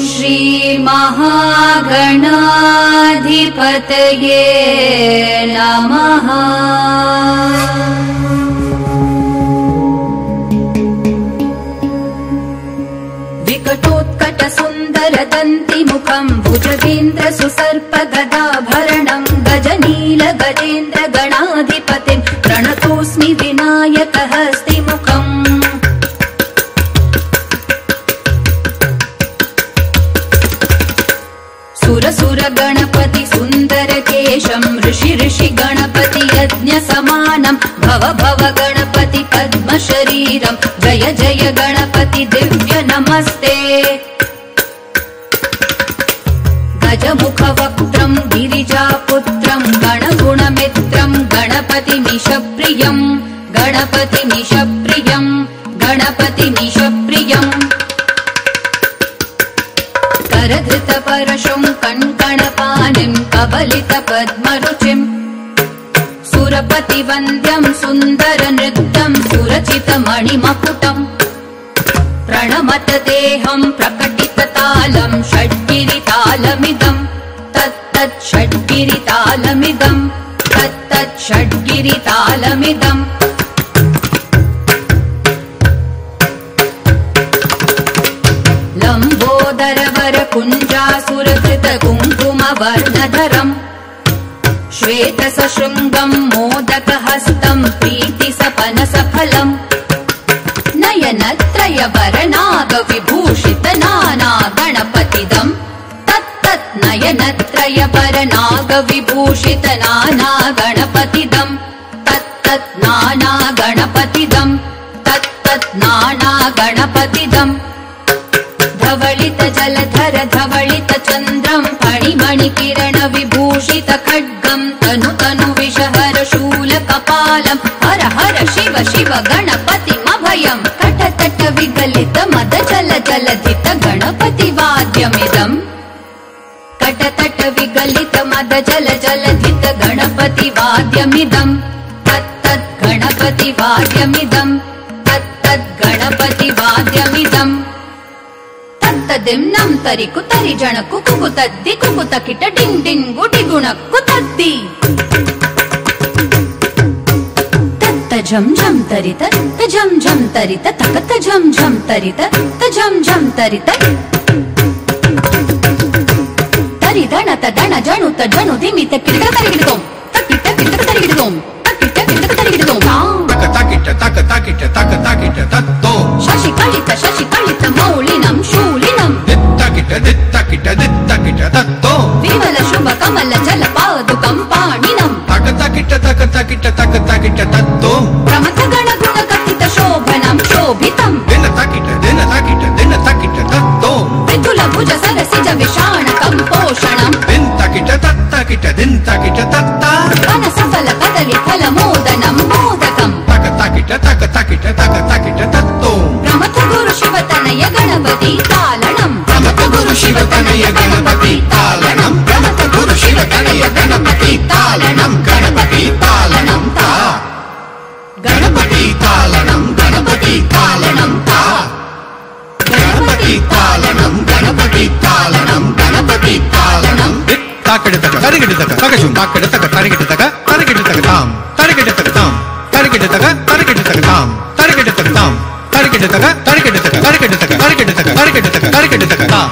श्री महागणाधिपतये नमः। विकटोत्कट सुन्दर दन्तिमुखम् भुजगेन्द्र सुसर्प गदाभरणम् गजनील गजेन्द्र गणाधिपतिम् प्रणतोऽस्मि विनायक हस्तिमुखम्। सुरसुर गणपति सुन्दर केशम् ऋषि ऋषि गणपति यज्ञ समानम् भव भव गणपति पद्म शरीरम् जय जय गणपति दिव्य नमस्ते। गजमुख वक्त्रम् गिरिजापुत्रम् गणगुणमित्रम् गणपतिमीशप्रियम् गणपतिमीशप्रियम् गणपतिमीशप्रियम्। करधृत परशुम् कङ्कणपाणिम् कबलित पद्मरुचिम् सुरपति वन्द्यम् सुन्दर नृत्यम् सुरचित मणिमकुटम् प्रणमत देहम् प्रकटित तालम् षड्गिरितालमिदम् तत्तत् षड्गिरितालमिदम् तत्तत् षड्गिरितालमिदम्। लम्बोदरवर कुञ्जासुरकृत कुङ्कुम वर्णधरम् श्वेत सशृङ्गम् मोदक हस्तम् प्रीति सपन सफलम् नयनत्रय वरनाग विभूषित नाना गणपतिदम् तत्तत् नयनत्रय वरनाग विभूषित नाना गणपतिदम् तत्तत् नाना गणपतिदम् तत्तत् नाना गणपतिदम्। धवलित जलधर धवलित चन्द्रम् फणिमणि किरण विभूषित खड्गम् तनु तनु विषहर शूल कपालम् हर हर शिव शिव गणपतिमभयम् तट तट विगलित मद जल जलधित गणपति वाद्यमिदम् तट तट विगलित मद जल जलधित गणपति वाद्यमिदम् तत्तत् गणपति वाद्यमिदम् तत्तत् गणपति वाद्यमिदम्। तद्दिम्नं तरिकु तरि जणकु कुकु तद्दि कुकु तकिट डिङ् डिङ्गु डिगुणक्कु तद्दि तत्त झं झं तरित त झं झं तरित तकत झं झं तरित त झं झं तरित तरि दणत दण जणुत जणु धिमित किटक तरिगिडों तकिट किटक तरिगिडों तकिट किटक तरिगिडों तक तकिट तत्तो शशि कलित मौलिनं शूलिनं दित्तकिट तत्तो विमल शुभ कमल जल पादुकं पाणिनं तक तकिट तत्तो प्रमथ गण गुण कथित शोभनं शोभितं दिन तकिट तत्तो विपुल भुज सरसिज विषाणकं पोषणं दिन तकिट तत्ता वन सफल कदली फल मोदनं मोदकं तक तकिट तत्तो प्रमथ गुरु शिव तनय गणपति तालनं प्रमथ गुरु शिव तनय गणपति तालनं प्रमथ गुरु शिव तनय गणपति तालनं गणपति तालनं ता गणपति तालनं गणपति तालनं ता गणपति तालनं गणपति तालनं गणपति तालनं ताकड़तक तरिगिडतक तकजुम ताकड़तक तरिगिडतक तरिगिडतक ताम तरिगिडतक ताम तरिगिडतक तरिगिडतक ताम तरिगिडतक ताम तरिगिडतक तरिगिडतक तरिगिडतक तरिगिडतक तरिगिडतक तरिगिडतक ताम